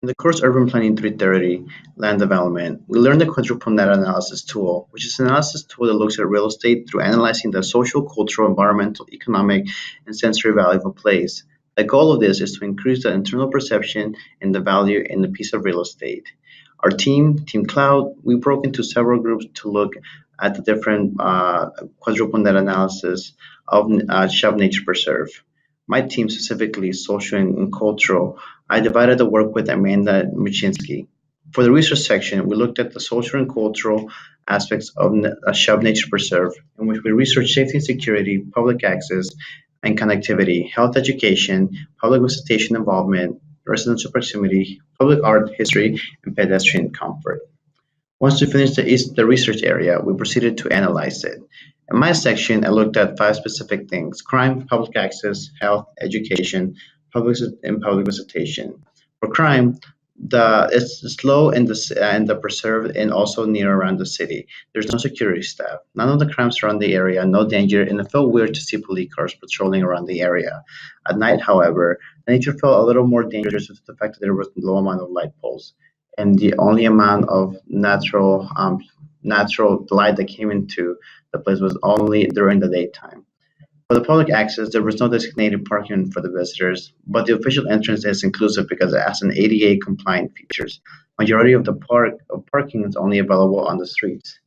In the course Urban Planning 330, Land Development, we learned the Quadruple Net Analysis tool, which is an analysis tool that looks at real estate through analyzing the social, cultural, environmental, economic, and sensory value of a place. The goal of this is to increase the internal perception and the value in the piece of real estate. Our team, Team Cloud, we broke into several groups to look at the different quadruple net analysis of Shab Nature Preserve. My team, specifically social and cultural, I divided the work with Amanda Muchinsky. For the research section, we looked at the social and cultural aspects of Shab Nature Preserve, in which we researched safety and security, public access and connectivity, health education, public visitation involvement, residential proximity, public art history, and pedestrian comfort. Once we finished the research area, we proceeded to analyze it. In my section, I looked at five specific things: crime, public access, health, education, and public visitation. For crime, it's slow in the preserve and also near around the city. There's no security staff. None of the crimes around the area, no danger, and it felt weird to see police cars patrolling around the area. At night, however, the nature felt a little more dangerous due to the fact that there was a low amount of light poles and the only amount of natural light that came into the place was only during the daytime. For the public access, there was no designated parking for the visitors, but the official entrance is inclusive because it has an ADA compliant features. Majority of the parking is only available on the streets.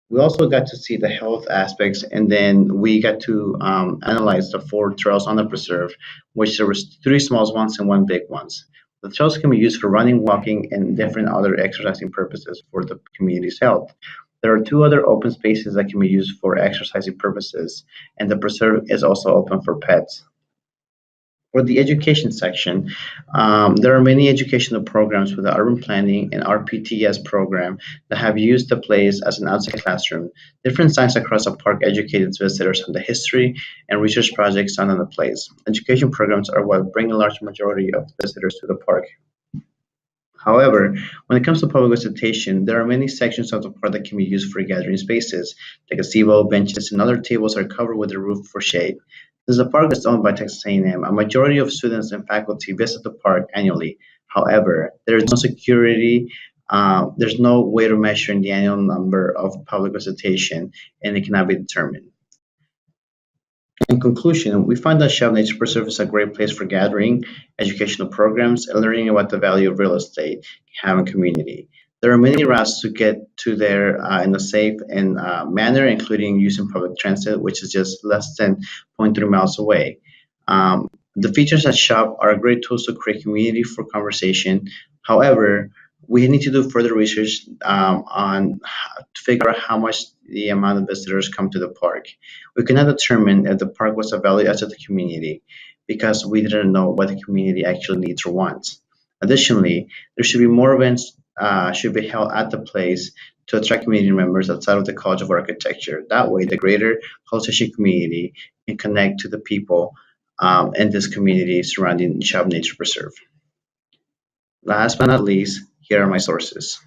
We also got to see the health aspects, and then we got to analyze the four trails on the preserve, which there was three small ones and one big ones. The trails can be used for running, walking, and different other exercising purposes for the community's health. There are two other open spaces that can be used for exercising purposes, and the preserve is also open for pets. For the education section, there are many educational programs with the urban planning and RPTS program that have used the place as an outside classroom. Different sites across the park educated visitors on the history and research projects done on the place. Education programs are what bring a large majority of visitors to the park. However, when it comes to public visitation, there are many sections of the park that can be used for gathering spaces. The gazebo, benches, and other tables are covered with a roof for shade. Since the park is owned by Texas A&M, a majority of students and faculty visit the park annually. However, there is no security, there's no way to measure the annual number of public visitation, and it cannot be determined. In conclusion, we find that Shell Nature Preserve is a great place for gathering, educational programs, and learning about the value of real estate can have in community. There are many routes to get to there in a safe and manner, including using public transit, which is just less than zero point 0.3 miles away. The features at Shop are great tools to create community for conversation. However, we need to do further research to figure out how much the amount of visitors come to the park. We could not determine if the park was a value add to the community because we didn't know what the community actually needs or wants. Additionally, there should be more events should be held at the place to attract community members outside of the College of Architecture. That way, the greater College community can connect to the people in this community surrounding Shab Nature Preserve. Last but not least, here are my sources.